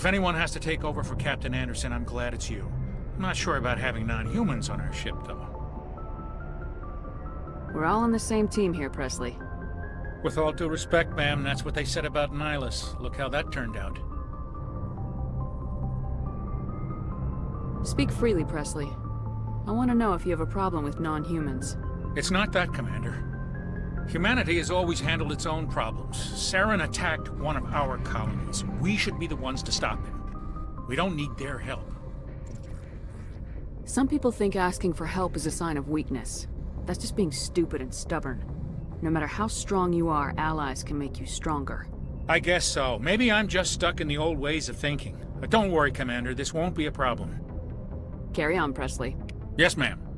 If anyone has to take over for Captain Anderson, I'm glad it's you. I'm not sure about having non-humans on our ship, though. We're all on the same team here, Presley. With all due respect, ma'am, that's what they said about Nihilus. Look how that turned out. Speak freely, Presley. I want to know if you have a problem with non-humans. It's not that, Commander. Humanity has always handled its own problems. Saren attacked one of our colonies. We should be the ones to stop him. We don't need their help. Some people think asking for help is a sign of weakness. That's just being stupid and stubborn. No matter how strong you are, allies can make you stronger. I guess so. Maybe I'm just stuck in the old ways of thinking. But don't worry, Commander. This won't be a problem. Carry on, Presley. Yes, ma'am.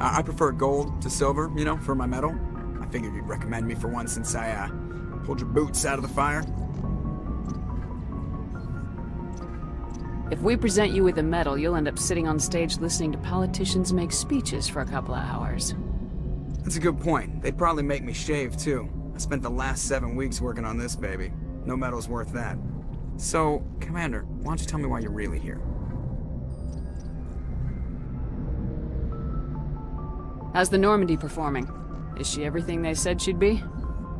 I prefer gold to silver, you know, for my medal. I figured you'd recommend me for one since I, pulled your boots out of the fire. If we present you with a medal, you'll end up sitting on stage listening to politicians make speeches for a couple of hours. That's a good point. They'd probably make me shave, too. I spent the last 7 weeks working on this baby. No medal's worth that. So, Commander, why don't you tell me why you're really here? How's the Normandy performing? Is she everything they said she'd be?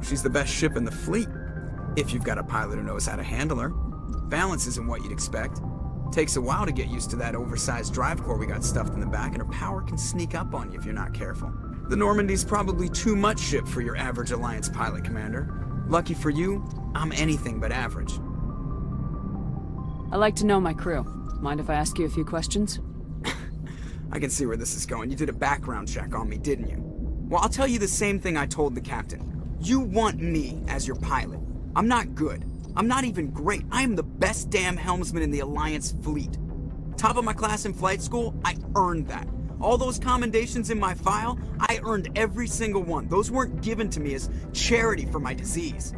She's the best ship in the fleet, if you've got a pilot who knows how to handle her. Balance isn't what you'd expect. Takes a while to get used to that oversized drive core we got stuffed in the back, and her power can sneak up on you if you're not careful. The Normandy's probably too much ship for your average Alliance pilot, Commander. Lucky for you, I'm anything but average. I like to know my crew. Mind if I ask you a few questions? I can see where this is going. You did a background check on me, didn't you? Well, I'll tell you the same thing I told the captain. You want me as your pilot. I'm not good. I'm not even great. I am the best damn helmsman in the Alliance fleet. Top of my class in flight school, I earned that. All those commendations in my file, I earned every single one. Those weren't given to me as charity for my disease.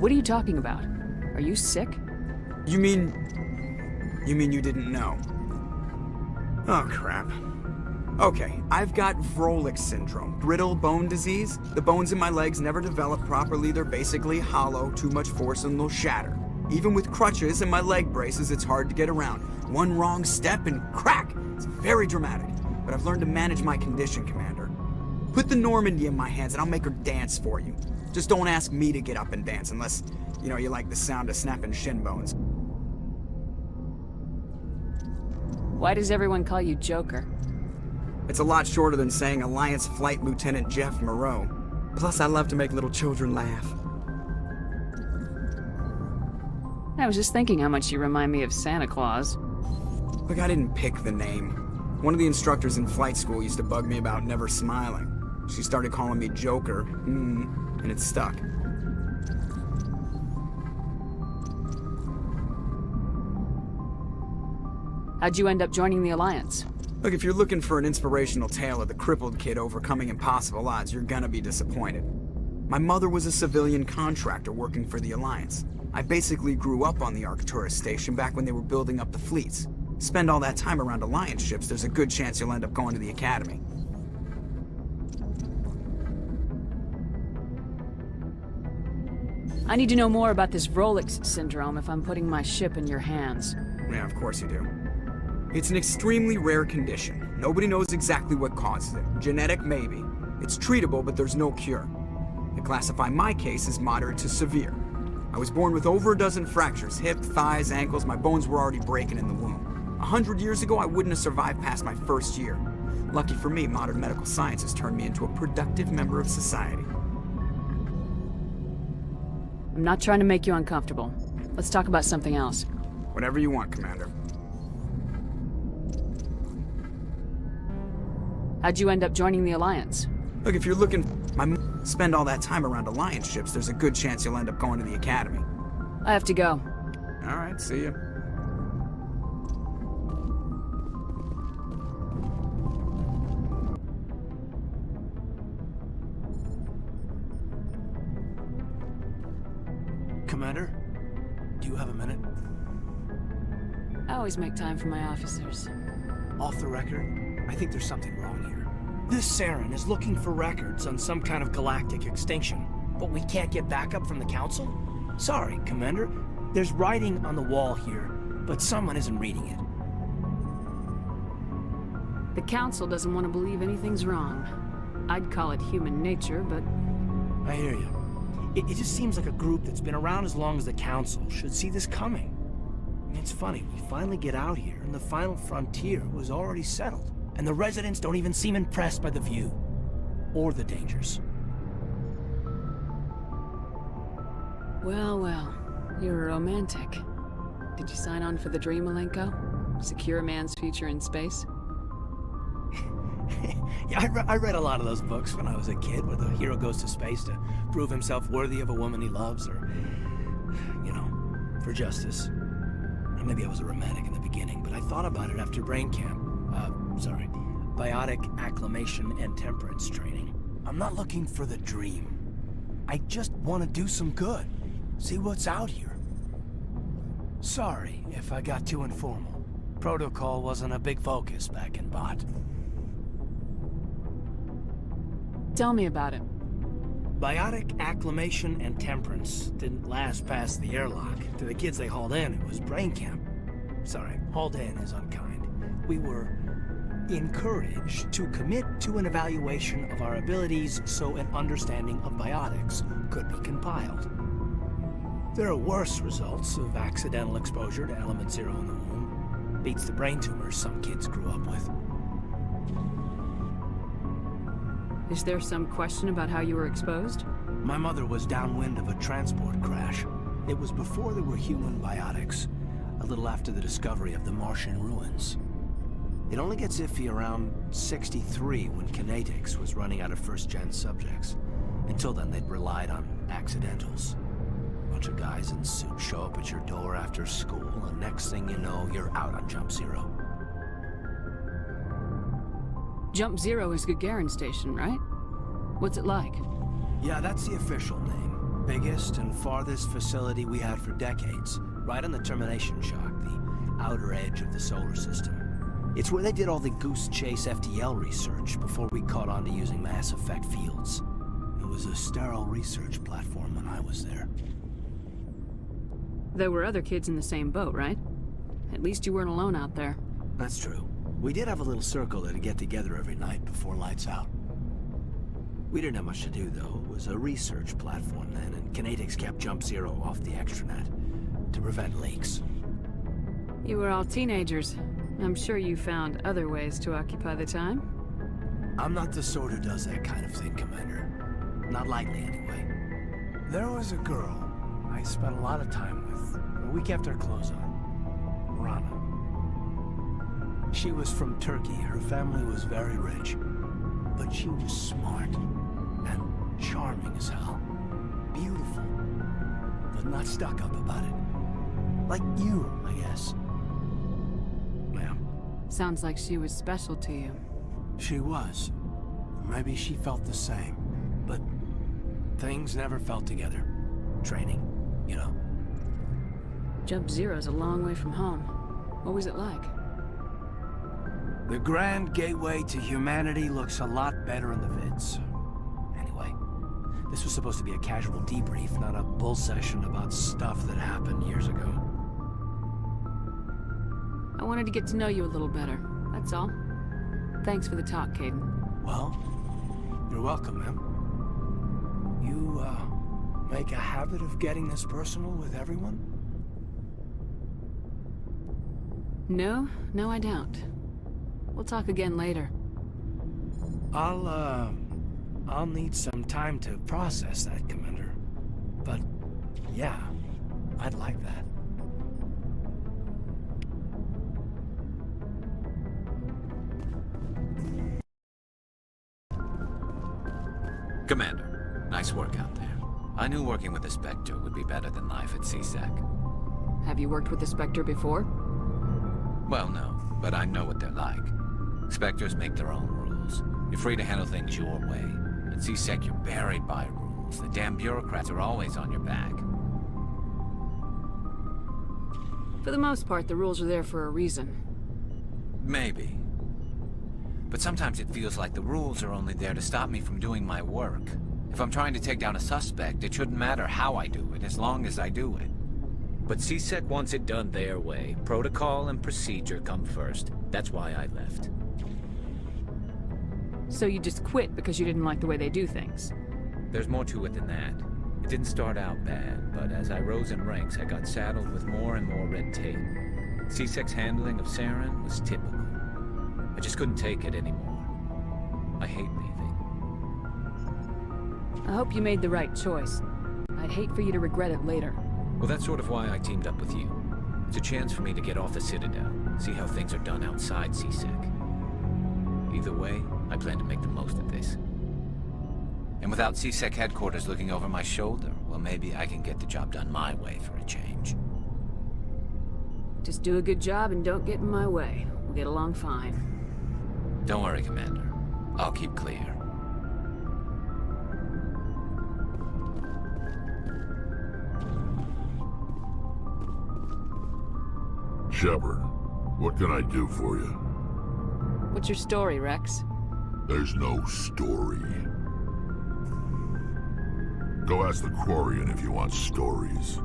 What are you talking about? Are you sick? You mean you didn't know? Oh, crap. Okay, I've got Vrolik syndrome, brittle bone disease. The bones in my legs never develop properly. They're basically hollow, too much force and they'll shatter. Even with crutches and my leg braces, it's hard to get around. One wrong step and crack! It's very dramatic. But I've learned to manage my condition, Commander. Put the Normandy in my hands and I'll make her dance for you. Just don't ask me to get up and dance unless, you know, you like the sound of snapping shin bones. Why does everyone call you Joker? It's a lot shorter than saying Alliance Flight Lieutenant Jeff Moreau. Plus, I love to make little children laugh. I was just thinking how much you remind me of Santa Claus. Look, I didn't pick the name. One of the instructors in flight school used to bug me about never smiling. She started calling me Joker, and it stuck. How'd you end up joining the Alliance? Look, if you're looking for an inspirational tale of the crippled kid overcoming impossible odds, you're gonna be disappointed. My mother was a civilian contractor working for the Alliance. I basically grew up on the Arcturus station back when they were building up the fleets. Spend all that time around Alliance ships, there's a good chance you'll end up going to the Academy. I need to know more about this Vrolik syndrome if I'm putting my ship in your hands. Yeah, of course you do. It's an extremely rare condition. Nobody knows exactly what causes it. Genetic, maybe. It's treatable, but there's no cure. They classify my case as moderate to severe. I was born with over a dozen fractures, hip, thighs, ankles. My bones were already breaking in the womb. 100 years ago, I wouldn't have survived past my first year. Lucky for me, modern medical science has turned me into a productive member of society. I'm not trying to make you uncomfortable. Let's talk about something else. Whatever you want, Commander. How'd you end up joining the Alliance? Look, if you're looking... Spend all that time around Alliance ships, there's a good chance you'll end up going to the Academy. I have to go. All right, see ya. Commander, do you have a minute? I always make time for my officers. Off the record, I think there's something wrong here. This Saren is looking for records on some kind of galactic extinction, but we can't get backup from the Council? Sorry, Commander. There's writing on the wall here, but someone isn't reading it. The Council doesn't want to believe anything's wrong. I'd call it human nature, but... I hear you. It just seems like a group that's been around as long as the Council should see this coming. I mean, it's funny, we finally get out here, and the final frontier was already settled. And the residents don't even seem impressed by the view. Or the dangers. Well, well. You're a romantic. Did you sign on for the dream, Malenko? Secure a man's future in space? Yeah, I read a lot of those books when I was a kid, where the hero goes to space to prove himself worthy of a woman he loves, or, you know, for justice. Or maybe I was a romantic in the beginning, but I thought about it after brain camp. Biotic acclimation and temperance training. I'm not looking for the dream. I just want to do some good. See what's out here. Sorry if I got too informal. Protocol wasn't a big focus back in Bot. Tell me about it. Biotic acclimation and temperance didn't last past the airlock. To the kids they hauled in, it was brain camp. Sorry, hauled in is unkind. We were encouraged to commit to an evaluation of our abilities so an understanding of biotics could be compiled. There are worse results of accidental exposure to element 0 in the womb. Beats the brain tumors some kids grew up with. Is there some question about how you were exposed? My mother was downwind of a transport crash. It was before there were human biotics, a little after the discovery of the Martian ruins. It only gets iffy around 63 when Kinetics was running out of first-gen subjects. Until then, they'd relied on accidentals. A bunch of guys in suits show up at your door after school, and next thing you know, you're out on Jump Zero. Jump Zero is Gagarin Station, right? What's it like? Yeah, that's the official name. Biggest and farthest facility we had for decades. Right on the termination shock, the outer edge of the solar system. It's where they did all the Goose Chase FTL research before we caught on to using mass effect fields. It was a sterile research platform when I was there. There were other kids in the same boat, right? At least you weren't alone out there. That's true. We did have a little circle that'd get together every night before lights out. We didn't have much to do, though. It was a research platform then, and Kinetics kept Jump Zero off the extranet to prevent leaks. You were all teenagers. I'm sure you found other ways to occupy the time. I'm not the sort who does that kind of thing, Commander. Not lightly, anyway. There was a girl I spent a lot of time with, but we kept our clothes on. Rana. She was from Turkey. Her family was very rich. But she was smart and charming as hell. Beautiful, but not stuck up about it. Like you, I guess. Ma'am. Sounds like she was special to you. She was. Maybe she felt the same. But things never felt together. Training, you know. Jump Zero's a long way from home. What was it like? The grand gateway to humanity looks a lot better in the vids. Anyway, this was supposed to be a casual debrief, not a bull session about stuff that happened years ago. I wanted to get to know you a little better, that's all. Thanks for the talk, Caden. Well, you're welcome, ma'am. You, make a habit of getting this personal with everyone? No, I don't. We'll talk again later. I'll need some time to process that, Commander. But, yeah, I'd like that. Commander, nice work out there. I knew working with the Spectre would be better than life at CSEC. Have you worked with the Spectre before? Well, no, but I know what they're like. Spectres make their own rules. You're free to handle things your way. At CSEC, you're buried by rules. The damn bureaucrats are always on your back. For the most part, the rules are there for a reason. Maybe. But sometimes it feels like the rules are only there to stop me from doing my work. If I'm trying to take down a suspect, it shouldn't matter how I do it, as long as I do it. But CSEC wants it done their way. Protocol and procedure come first. That's why I left. So you just quit because you didn't like the way they do things? There's more to it than that. It didn't start out bad, but as I rose in ranks, I got saddled with more and more red tape. CSEC's handling of Saren was typical. I just couldn't take it anymore. I hate leaving. I hope you made the right choice. I'd hate for you to regret it later. Well, that's sort of why I teamed up with you. It's a chance for me to get off the Citadel, see how things are done outside CSEC. Either way, I plan to make the most of this. And without CSEC headquarters looking over my shoulder, well, maybe I can get the job done my way for a change. Just do a good job and don't get in my way. We'll get along fine. Don't worry, Commander. I'll keep clear. Shepard, what can I do for you? What's your story, Rex? There's no story. Go ask the Quarian if you want stories.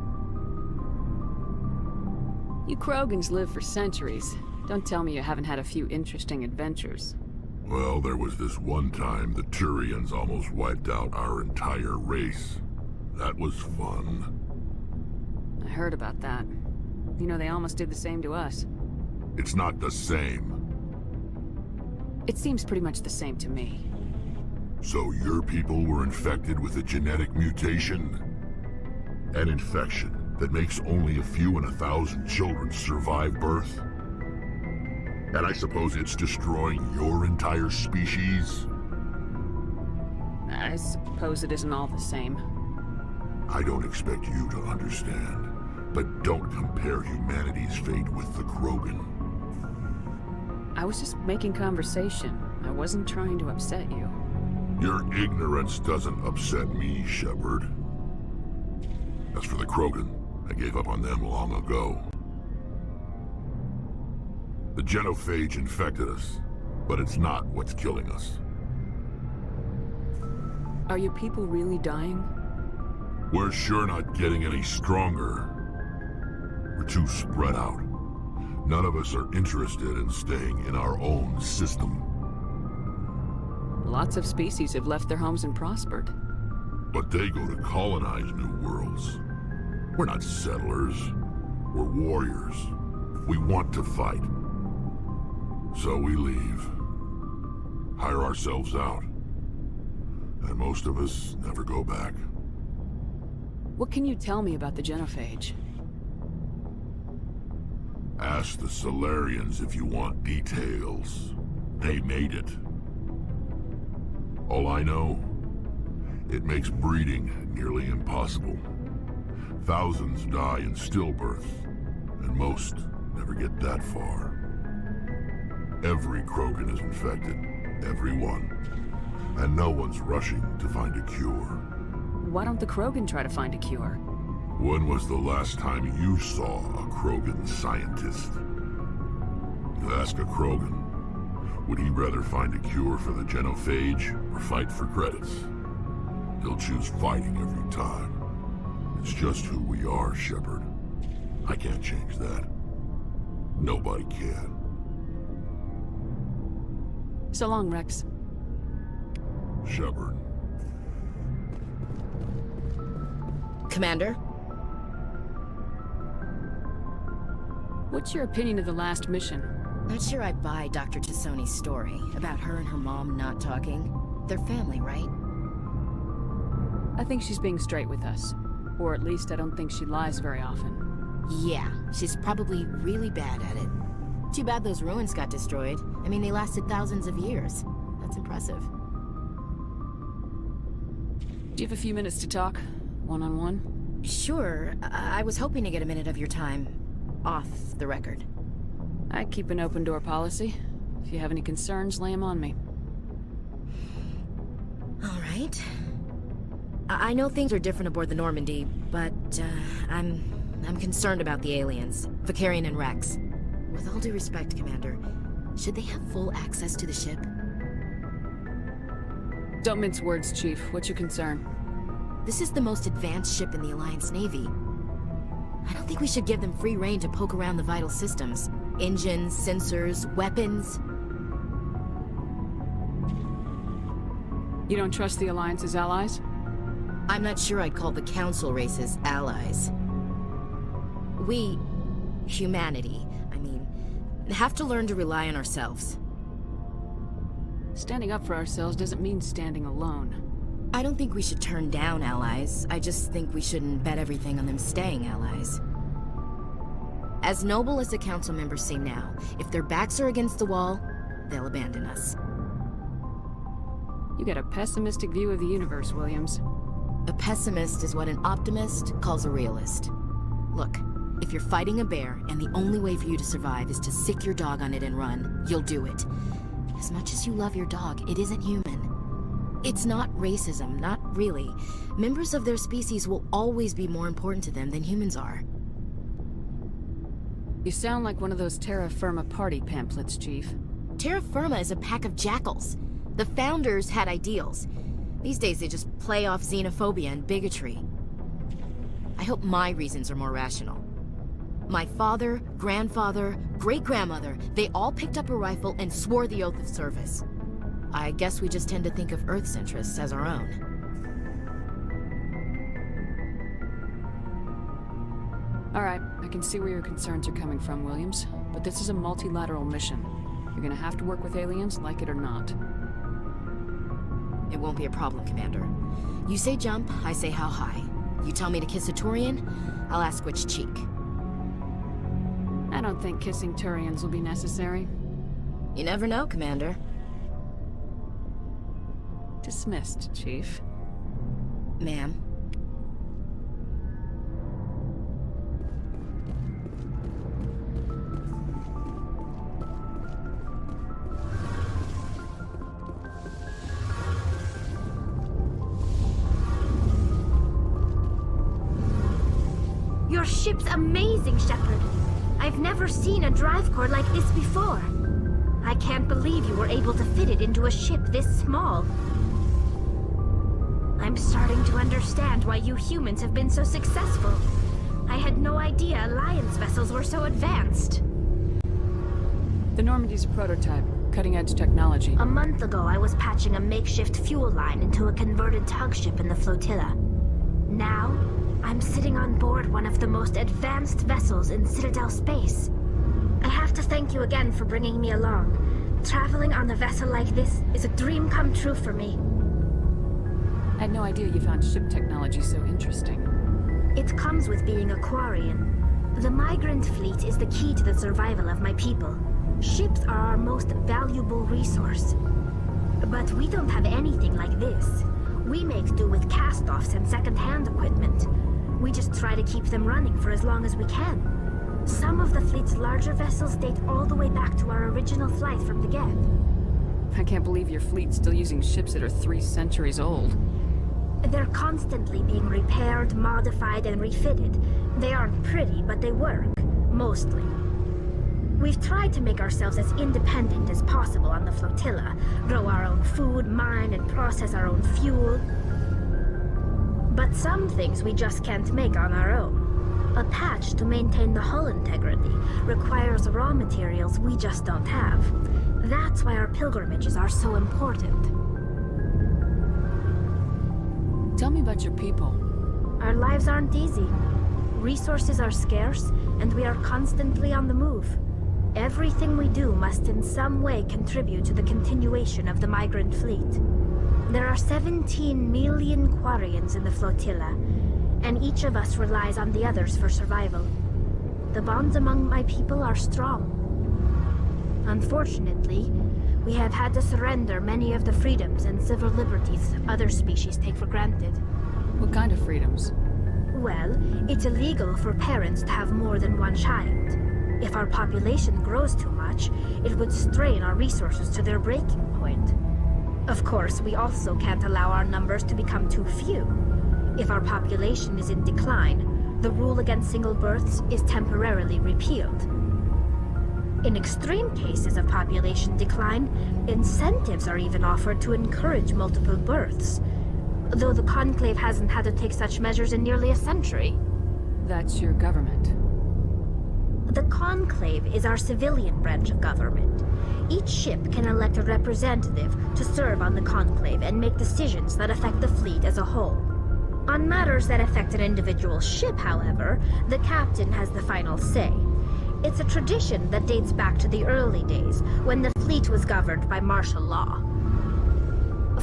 You Krogans live for centuries. Don't tell me you haven't had a few interesting adventures. Well, there was this one time the Turians almost wiped out our entire race. That was fun. I heard about that. You know, they almost did the same to us. It's not the same. It seems pretty much the same to me. So your people were infected with a genetic mutation? An infection that makes only a few in 1,000 children survive birth? And I suppose it's destroying your entire species? I suppose it isn't all the same. I don't expect you to understand, but don't compare humanity's fate with the Krogan. I was just making conversation. I wasn't trying to upset you. Your ignorance doesn't upset me, Shepard. As for the Krogan, I gave up on them long ago. The genophage infected us, but it's not what's killing us. Are your people really dying? We're sure not getting any stronger. We're too spread out. None of us are interested in staying in our own system. Lots of species have left their homes and prospered. But they go to colonize new worlds. We're not settlers. We're warriors. We want to fight. So we leave. Hire ourselves out. And most of us never go back. What can you tell me about the genophage? Ask the Solarians if you want details. They made it. All I know, it makes breeding nearly impossible. Thousands die in stillbirth, and most never get that far. Every Krogan is infected, every one. And no one's rushing to find a cure. Why don't the Krogan try to find a cure? When was the last time you saw a Krogan scientist? You ask a Krogan, would he rather find a cure for the genophage or fight for credits? He'll choose fighting every time. It's just who we are, Shepard. I can't change that. Nobody can. So long, Rex. Shepard. Commander? What's your opinion of the last mission? Not sure I buy Dr. Tassoni's story about her and her mom not talking. They're family, right? I think she's being straight with us. Or at least I don't think she lies very often. Yeah, she's probably really bad at it. Too bad those ruins got destroyed. I mean, they lasted thousands of years. That's impressive. Do you have a few minutes to talk? One-on-one? Sure. I was hoping to get a minute of your time off the record. I keep an open door policy. If you have any concerns, lay them on me. All right. I know things are different aboard the Normandy, but I'm concerned about the aliens, Vicarian and Rex. With all due respect, Commander, Should they have full access to the ship? Don't mince words, Chief. What's your concern? This is the most advanced ship in the Alliance Navy. I don't think we should give them free rein to poke around the vital systems. Engines, sensors, weapons. You don't trust the Alliance's allies? I'm not sure I'd call the Council races allies. We, humanity, have to learn to rely on ourselves. Standing up for ourselves doesn't mean standing alone. I don't think we should turn down allies. I just think we shouldn't bet everything on them staying allies. As noble as the Council members seem now, if their backs are against the wall, they'll abandon us. You get a pessimistic view of the universe, Williams. A pessimist is what an optimist calls a realist. Look, if you're fighting a bear and the only way for you to survive is to sick your dog on it and run, you'll do it. As much as you love your dog, it isn't human. It's not racism, not really. Members of their species will always be more important to them than humans are. You sound like one of those Terra Firma party pamphlets, Chief. Terra Firma is a pack of jackals. The founders had ideals. These days they just play off xenophobia and bigotry. I hope my reasons are more rational. My father, grandfather, great-grandmother, they all picked up a rifle and swore the oath of service. I guess we just tend to think of Earth's interests as our own. All right, I can see where your concerns are coming from, Williams. But this is a multilateral mission. You're gonna have to work with aliens, like it or not. It won't be a problem, Commander. You say jump, I say how high. You tell me to kiss a Turian, I'll ask which cheek. I don't think kissing Turians will be necessary. You never know, Commander. Dismissed, Chief. Ma'am. Your ship's amazing, Shepard. I've never seen a drive core like this before. I can't believe you were able to fit it into a ship this small. I'm starting to understand why you humans have been so successful. I had no idea Alliance vessels were so advanced. The Normandy's a prototype, cutting-edge technology. A month ago, I was patching a makeshift fuel line into a converted tug ship in the flotilla. Now, I'm sitting on board one of the most advanced vessels in Citadel space. I have to thank you again for bringing me along. Traveling on a vessel like this is a dream come true for me. I had no idea you found ship technology so interesting. It comes with being a Quarian. The migrant fleet is the key to the survival of my people. Ships are our most valuable resource. But we don't have anything like this. We make do with cast-offs and second-hand equipment. We just try to keep them running for as long as we can. Some of the fleet's larger vessels date all the way back to our original flight from the Geth. I can't believe your fleet's still using ships that are 3 centuries old. They're constantly being repaired, modified, and refitted. They aren't pretty, but they work. Mostly. We've tried to make ourselves as independent as possible on the flotilla. Grow our own food, mine, and process our own fuel. But some things we just can't make on our own. A patch to maintain the hull integrity requires raw materials we just don't have. That's why our pilgrimages are so important. Tell me about your people. Our lives aren't easy. Resources are scarce, and we are constantly on the move. Everything we do must in some way contribute to the continuation of the migrant fleet. There are 17 million Quarians in the flotilla, and each of us relies on the others for survival. The bonds among my people are strong. Unfortunately, we have had to surrender many of the freedoms and civil liberties other species take for granted. What kind of freedoms? Well, it's illegal for parents to have more than one child. If our population grows too much, it would strain our resources to their breaking point. Of course, we also can't allow our numbers to become too few. If our population is in decline, the rule against single births is temporarily repealed. In extreme cases of population decline, incentives are even offered to encourage multiple births. Though the Conclave hasn't had to take such measures in nearly a century. That's your government. The Conclave is our civilian branch of government. Each ship can elect a representative to serve on the Conclave and make decisions that affect the fleet as a whole. On matters that affect an individual ship, however, the captain has the final say. It's a tradition that dates back to the early days, when the fleet was governed by martial law.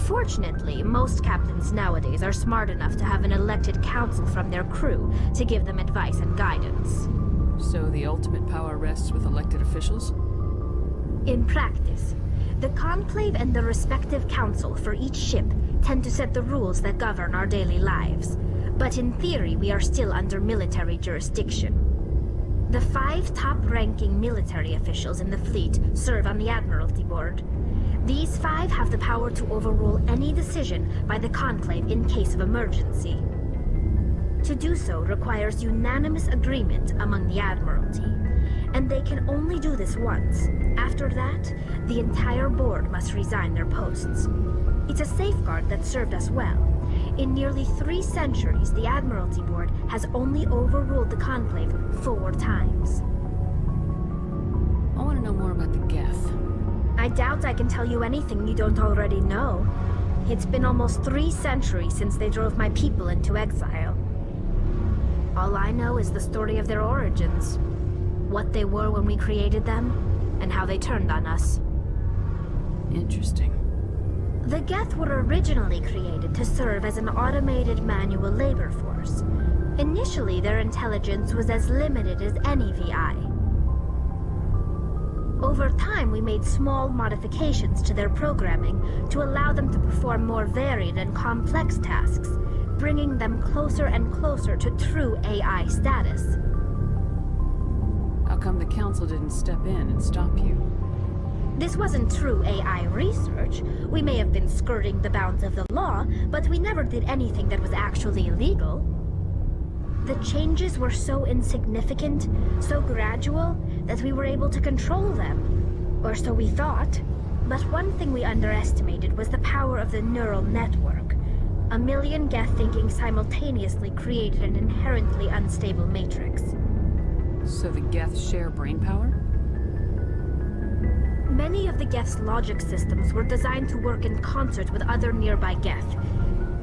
Fortunately, most captains nowadays are smart enough to have an elected council from their crew to give them advice and guidance. So the ultimate power rests with elected officials? In practice, the Conclave and the respective council for each ship tend to set the rules that govern our daily lives. But in theory, we are still under military jurisdiction. The 5 top-ranking military officials in the fleet serve on the Admiralty Board. These 5 have the power to overrule any decision by the Conclave in case of emergency. To do so requires unanimous agreement among the Admiralty, and they can only do this once. After that, the entire board must resign their posts. It's a safeguard that served us well. In nearly 3 centuries, the Admiralty Board has only overruled the Conclave 4 times. I want to know more about the Geth. I doubt I can tell you anything you don't already know. It's been almost 3 centuries since they drove my people into exile. All I know is the story of their origins. What they were when we created them, and how they turned on us. Interesting. The Geth were originally created to serve as an automated manual labor force. Initially, their intelligence was as limited as any VI. Over time, we made small modifications to their programming to allow them to perform more varied and complex tasks, bringing them closer and closer to true AI status. How come the Council didn't step in and stop you? This wasn't true AI research. We may have been skirting the bounds of the law, but we never did anything that was actually illegal. The changes were so insignificant, so gradual, that we were able to control them. Or so we thought. But one thing we underestimated was the power of the neural network. A million Geth thinking simultaneously created an inherently unstable matrix. So the Geth share brain power? Many of the Geth's logic systems were designed to work in concert with other nearby Geth.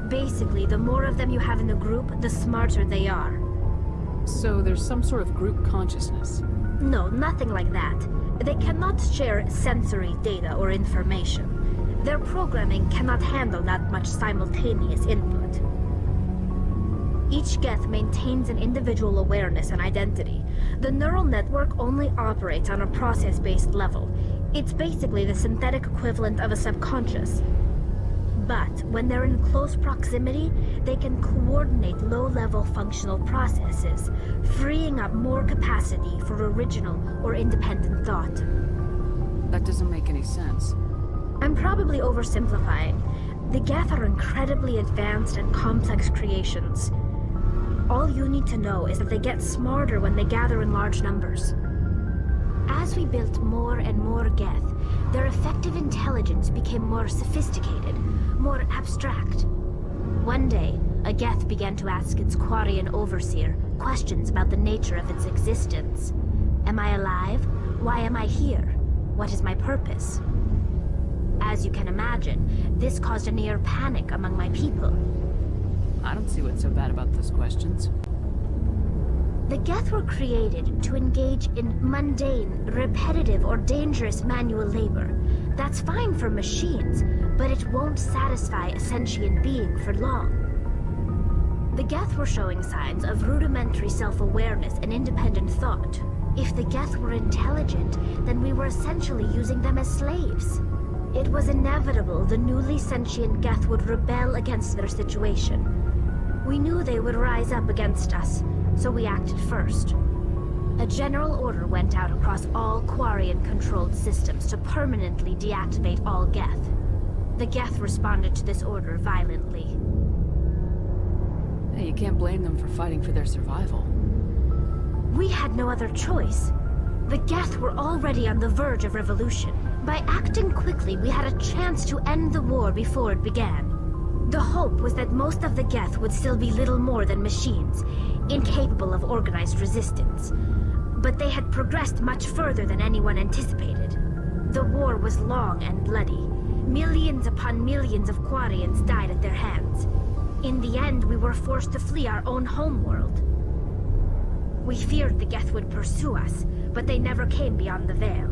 Basically, the more of them you have in the group, the smarter they are. So there's some sort of group consciousness? No, nothing like that. They cannot share sensory data or information. Their programming cannot handle that much simultaneous input. Each Geth maintains an individual awareness and identity. The neural network only operates on a process-based level. It's basically the synthetic equivalent of a subconscious. But when they're in close proximity, they can coordinate low-level functional processes, freeing up more capacity for original or independent thought. That doesn't make any sense. I'm probably oversimplifying. The Geth are incredibly advanced and complex creations. All you need to know is that they get smarter when they gather in large numbers. As we built more and more Geth, their effective intelligence became more sophisticated, more abstract. One day, a Geth began to ask its Quarian overseer questions about the nature of its existence. Am I alive? Why am I here? What is my purpose? As you can imagine, this caused a near panic among my people. I don't see what's so bad about those questions. The Geth were created to engage in mundane, repetitive, or dangerous manual labor. That's fine for machines, but it won't satisfy a sentient being for long. The Geth were showing signs of rudimentary self-awareness and independent thought. If the Geth were intelligent, then we were essentially using them as slaves. It was inevitable the newly sentient Geth would rebel against their situation. We knew they would rise up against us, so we acted first. A general order went out across all Quarian-controlled systems to permanently deactivate all Geth. The Geth responded to this order violently. Hey, you can't blame them for fighting for their survival. We had no other choice. The Geth were already on the verge of revolution. By acting quickly, we had a chance to end the war before it began. The hope was that most of the Geth would still be little more than machines, incapable of organized resistance. But they had progressed much further than anyone anticipated. The war was long and bloody. Millions upon millions of Quarians died at their hands. In the end, we were forced to flee our own homeworld. We feared the Geth would pursue us, but they never came beyond the Veil.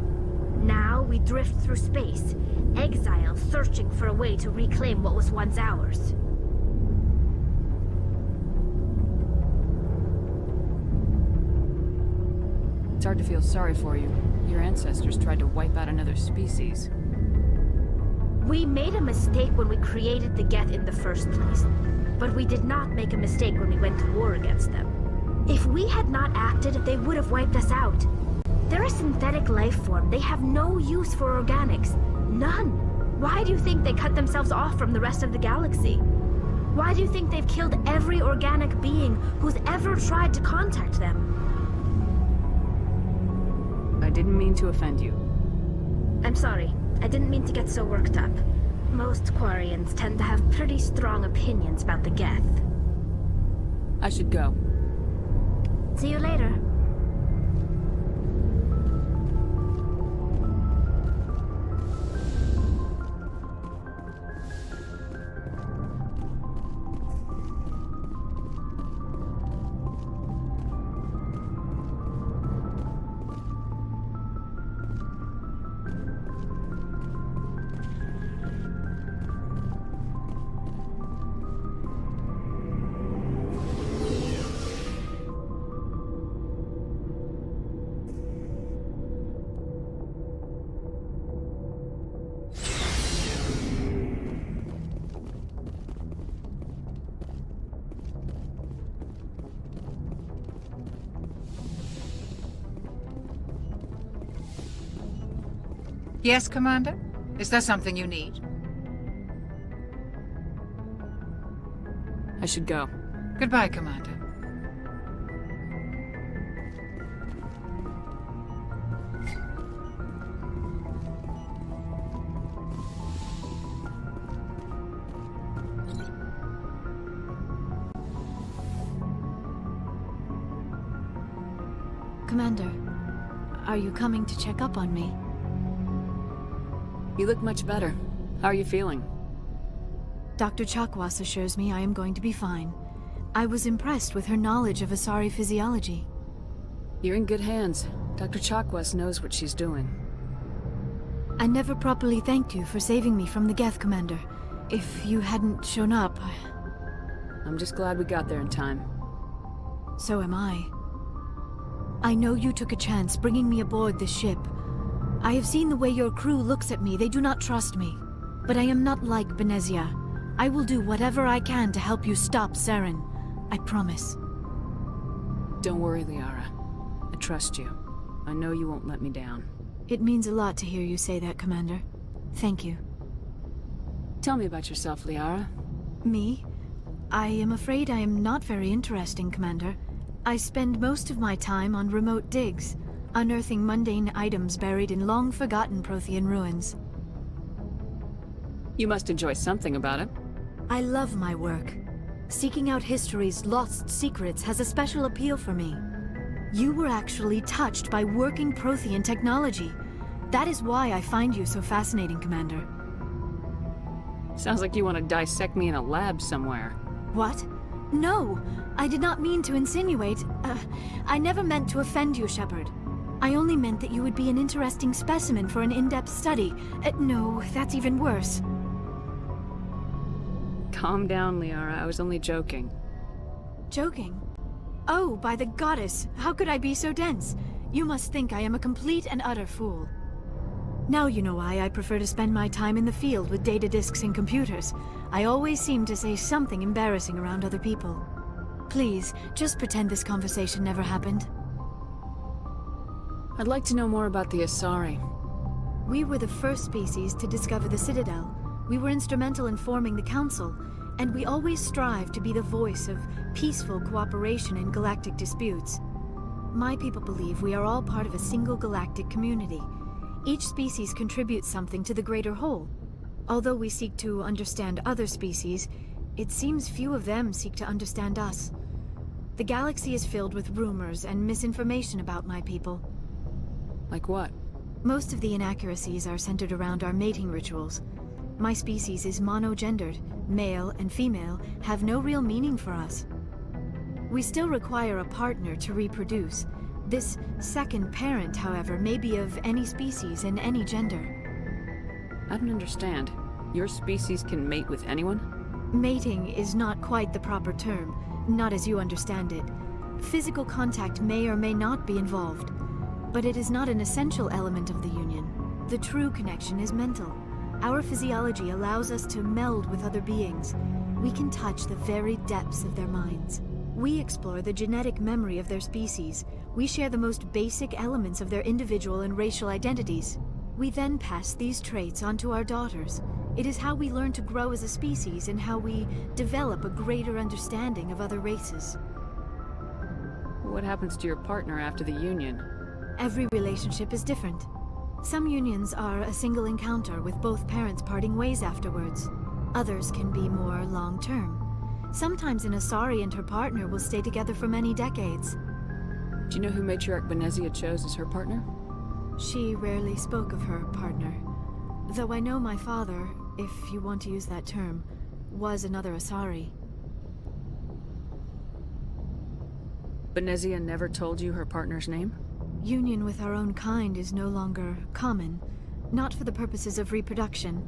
Now we drift through space, exile searching for a way to reclaim what was once ours. It's hard to feel sorry for you. Your ancestors tried to wipe out another species. We made a mistake when we created the Geth in the first place, but we did not make a mistake when we went to war against them. If we had not acted, they would have wiped us out. They're a synthetic life form. They have no use for organics. None. Why do you think they cut themselves off from the rest of the galaxy? Why do you think they've killed every organic being who's ever tried to contact them? I didn't mean to offend you. I'm sorry. I didn't mean to get so worked up. Most Quarians tend to have pretty strong opinions about the Geth. I should go. See you later. Yes, Commander? Is there something you need? I should go. Goodbye, Commander. Commander, are you coming to check up on me? You look much better. How are you feeling? Dr. Chakwas assures me I am going to be fine. I was impressed with her knowledge of Asari physiology. You're in good hands. Dr. Chakwas knows what she's doing. I never properly thanked you for saving me from the Geth, Commander. If you hadn't shown up, I'm just glad we got there in time. So am I. I know you took a chance bringing me aboard this ship. I have seen the way your crew looks at me. They do not trust me. But I am not like Benezia. I will do whatever I can to help you stop Saren. I promise. Don't worry, Liara. I trust you. I know you won't let me down. It means a lot to hear you say that, Commander. Thank you. Tell me about yourself, Liara. Me? I am afraid I am not very interesting, Commander. I spend most of my time on remote digs, unearthing mundane items buried in long-forgotten Prothean ruins. You must enjoy something about it. I love my work. Seeking out history's lost secrets has a special appeal for me. You were actually touched by working Prothean technology. That is why I find you so fascinating, Commander. Sounds like you want to dissect me in a lab somewhere. What? No! I did not mean to insinuate. I never meant to offend you, Shepard. I only meant that you would be an interesting specimen for an in-depth study. No, that's even worse. Calm down, Liara. I was only joking. Joking? Oh, by the goddess! How could I be so dense? You must think I am a complete and utter fool. Now you know why I prefer to spend my time in the field with data disks and computers. I always seem to say something embarrassing around other people. Please, just pretend this conversation never happened. I'd like to know more about the Asari. We were the first species to discover the Citadel. We were instrumental in forming the Council, and we always strive to be the voice of peaceful cooperation in galactic disputes. My people believe we are all part of a single galactic community. Each species contributes something to the greater whole. Although we seek to understand other species, it seems few of them seek to understand us. The galaxy is filled with rumors and misinformation about my people. Like what? Most of the inaccuracies are centered around our mating rituals. My species is monogendered. Male and female have no real meaning for us. We still require a partner to reproduce. This second parent, however, may be of any species and any gender. I don't understand. Your species can mate with anyone? Mating is not quite the proper term, not as you understand it. Physical contact may or may not be involved, but it is not an essential element of the union. The true connection is mental. Our physiology allows us to meld with other beings. We can touch the very depths of their minds. We explore the genetic memory of their species. We share the most basic elements of their individual and racial identities. We then pass these traits on to our daughters. It is how we learn to grow as a species and how we develop a greater understanding of other races. What happens to your partner after the union? Every relationship is different. Some unions are a single encounter with both parents parting ways afterwards. Others can be more long-term. Sometimes an Asari and her partner will stay together for many decades. Do you know who Matriarch Benezia chose as her partner? She rarely spoke of her partner. Though I know my father, if you want to use that term, was another Asari. Benezia never told you her partner's name? Union with our own kind is no longer common, not for the purposes of reproduction.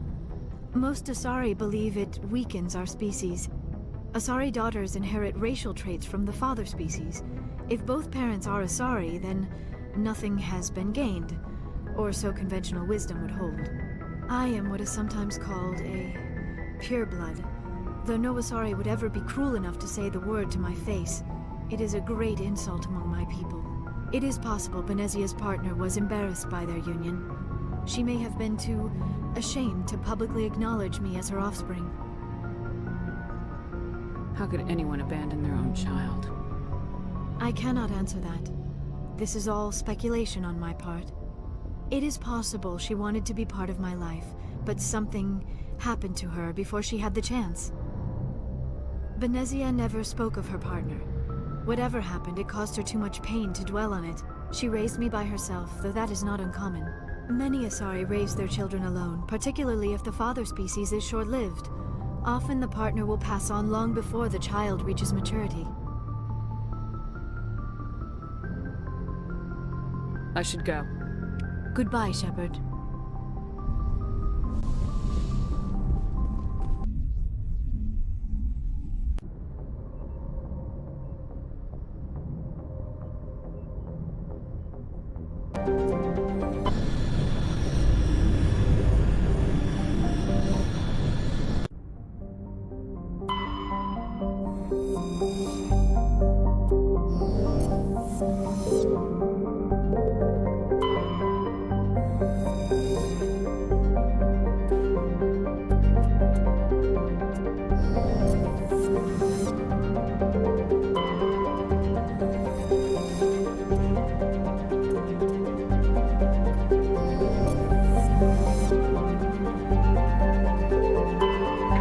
Most Asari believe it weakens our species. Asari daughters inherit racial traits from the father species. If both parents are Asari, then nothing has been gained, or so conventional wisdom would hold. I am what is sometimes called a pureblood, though no Asari would ever be cruel enough to say the word to my face. It is a great insult among my people. It is possible Benezia's partner was embarrassed by their union. She may have been too ashamed to publicly acknowledge me as her offspring. How could anyone abandon their own child? I cannot answer that. This is all speculation on my part. It is possible she wanted to be part of my life, but something happened to her before she had the chance. Benezia never spoke of her partner. Whatever happened, it caused her too much pain to dwell on it. She raised me by herself, though that is not uncommon. Many Asari raise their children alone, particularly if the father species is short-lived. Often the partner will pass on long before the child reaches maturity. I should go. Goodbye, Shepard.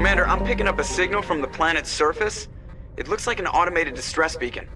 Commander, I'm picking up a signal from the planet's surface. It looks like an automated distress beacon.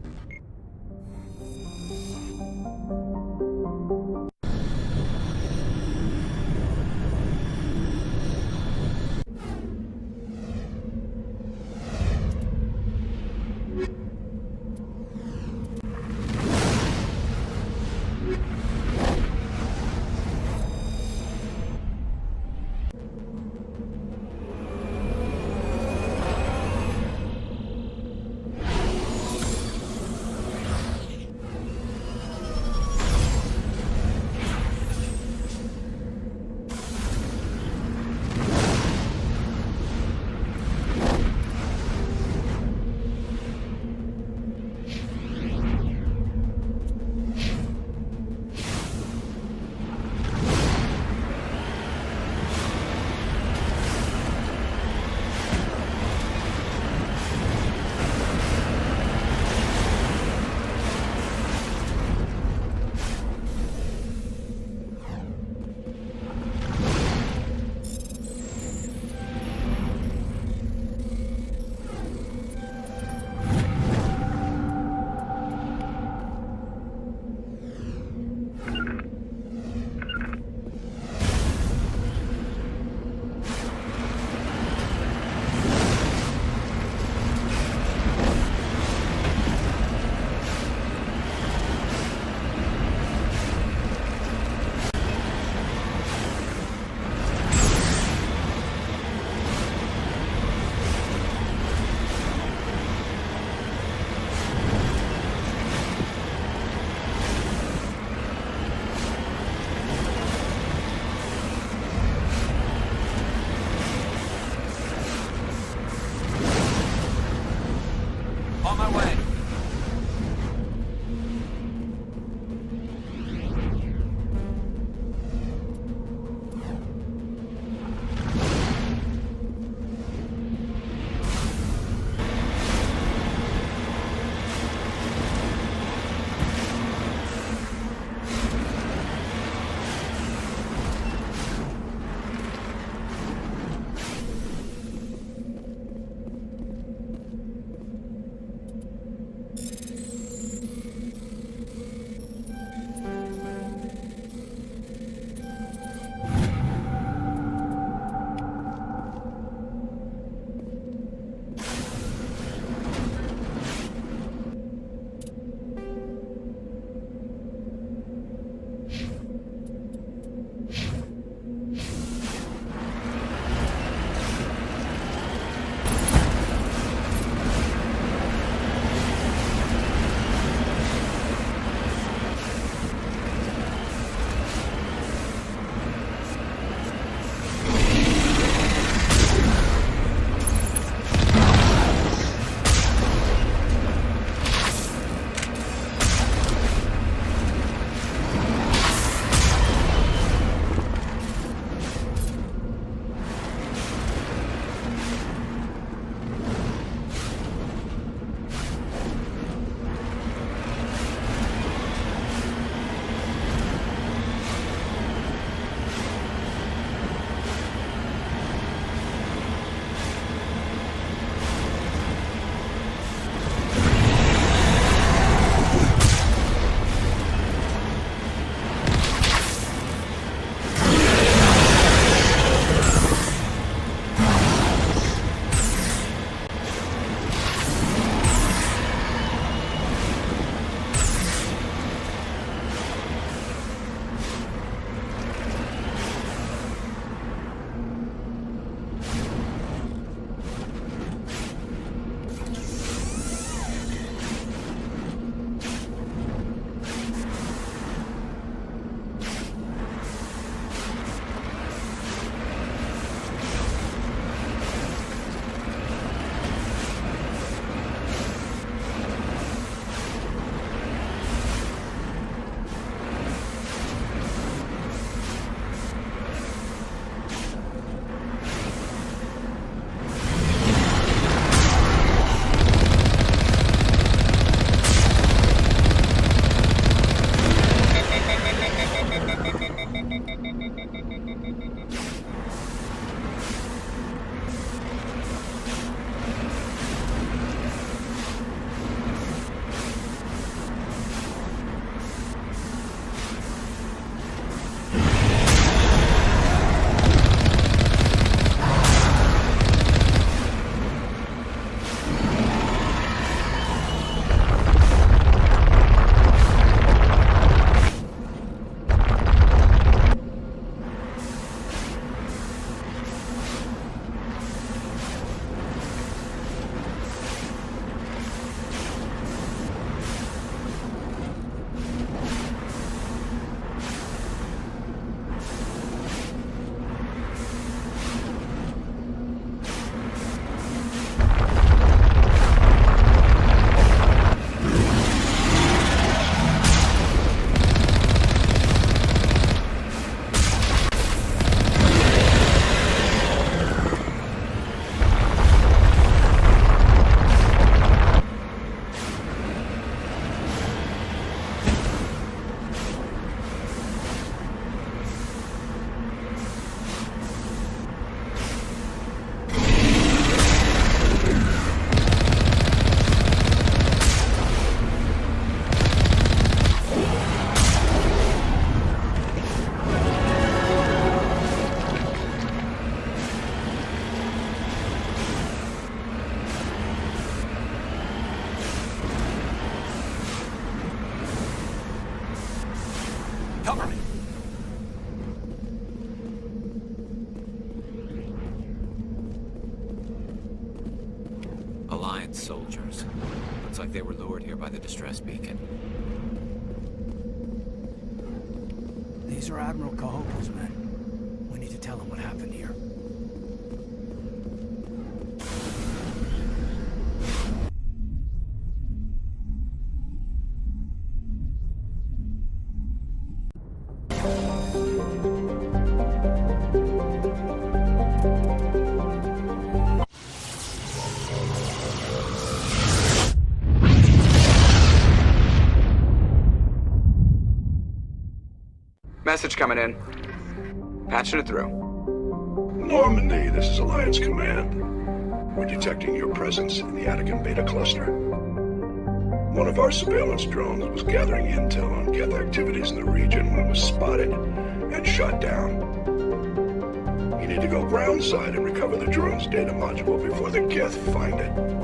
Cover me. Alliance soldiers. Looks like they were lured here by the distress beacon. These are Admiral Kahoku's men. We need to tell them what happened here. Message coming in. Patching it through. Normandy, this is Alliance Command. We're detecting your presence in the Attican Beta Cluster. One of our surveillance drones was gathering intel on Geth activities in the region when it was spotted and shot down. You need to go groundside and recover the drone's data module before the Geth find it.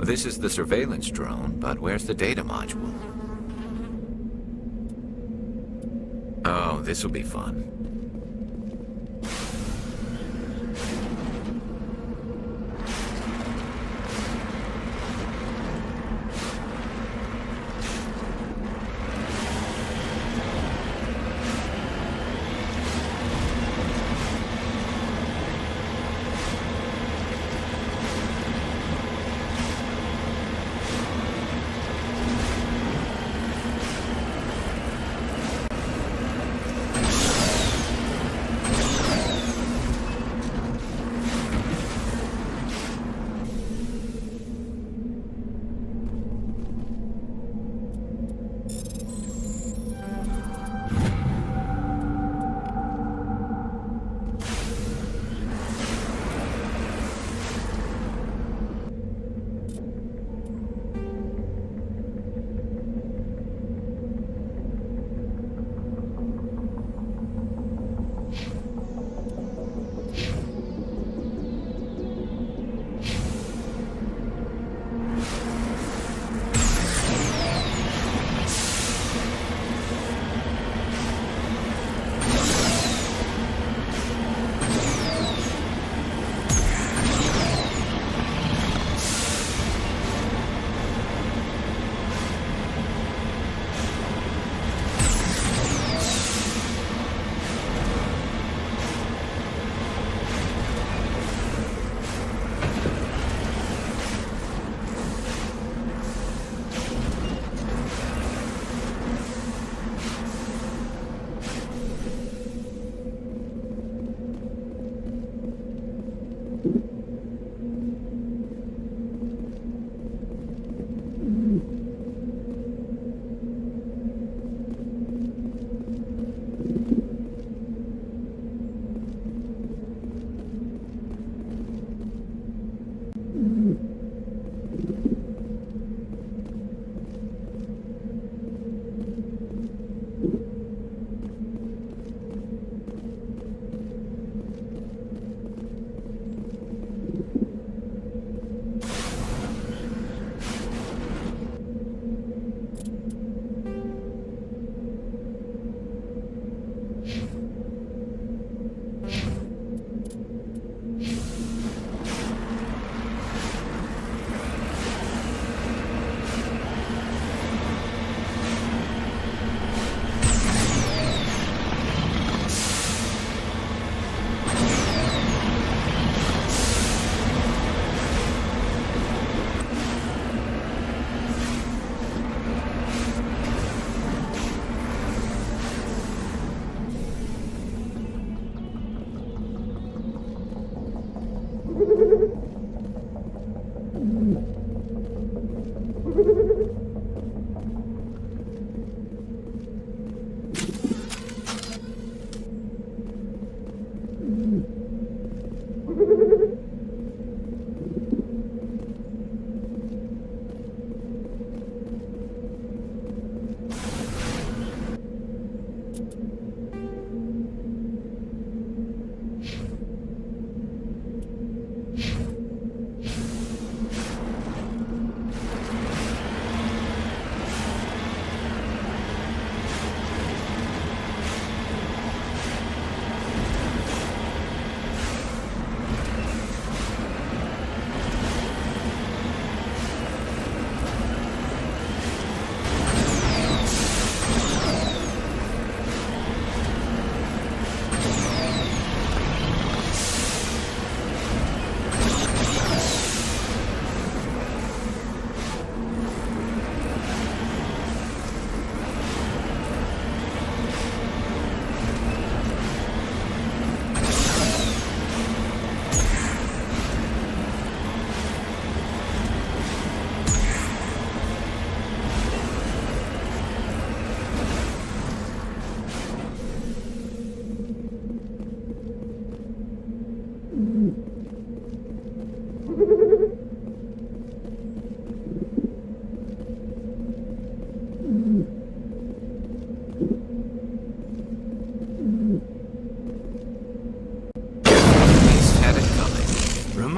This is the surveillance drone, but where's the data module? Oh, this will be fun.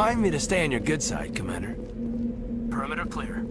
Remind me to stay on your good side, Commander. Perimeter clear.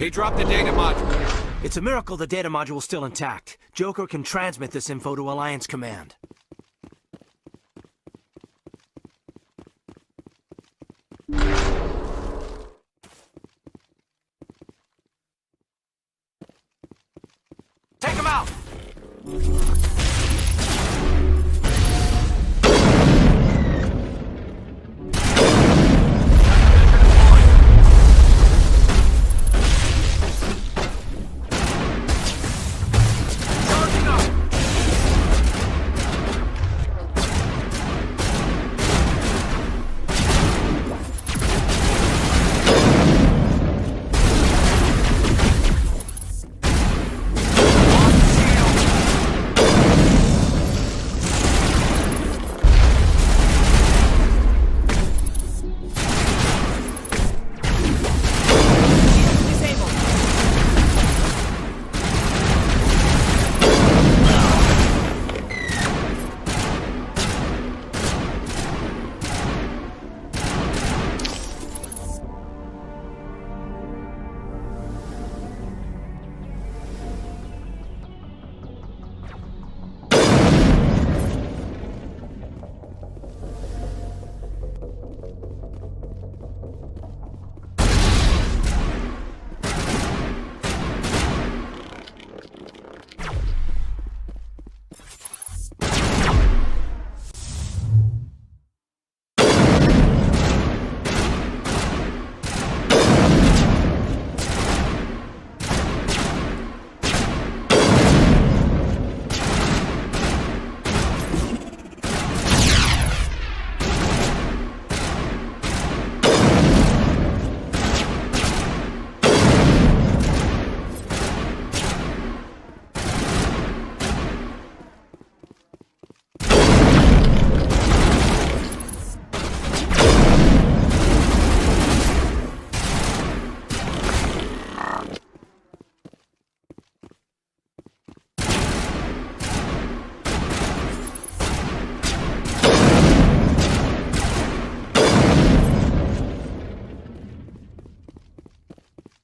He dropped the data module. It's a miracle the data module's still intact. Joker can transmit this info to Alliance Command. Take him out!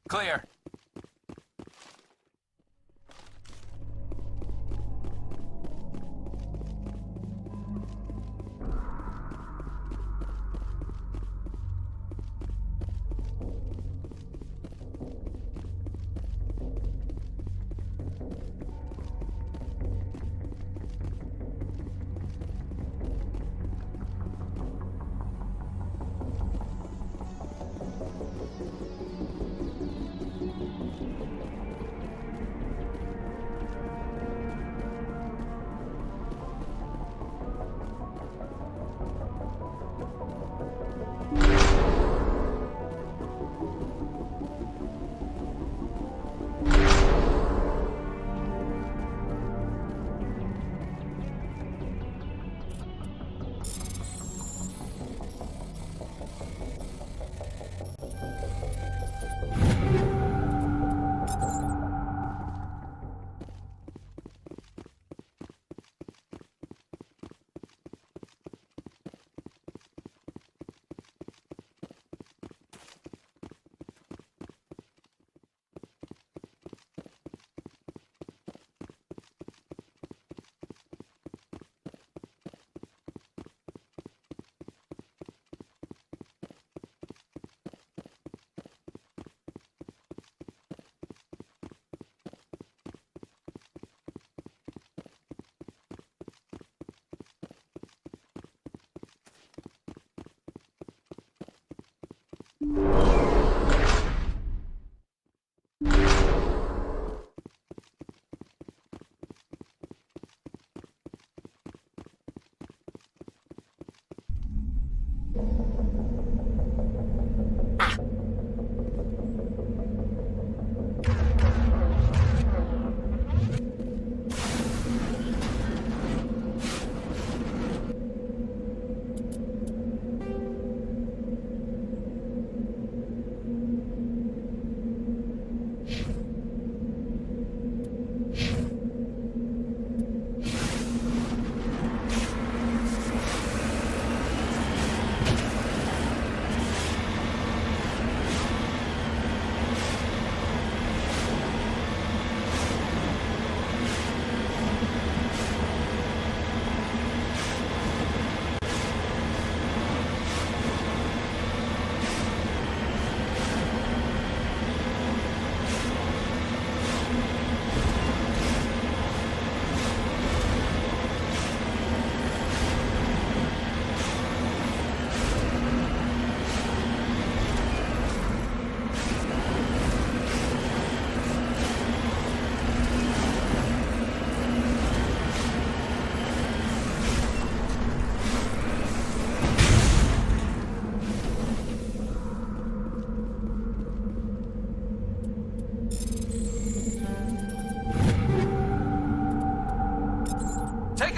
Clear.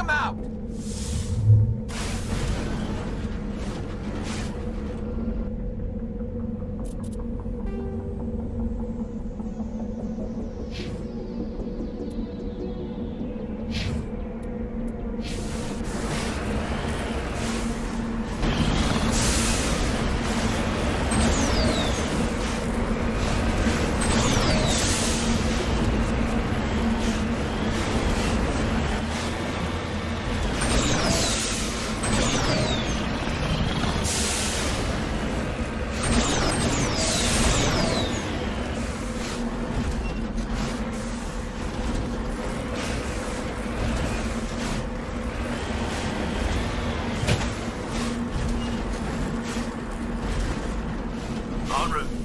I'm out! En route.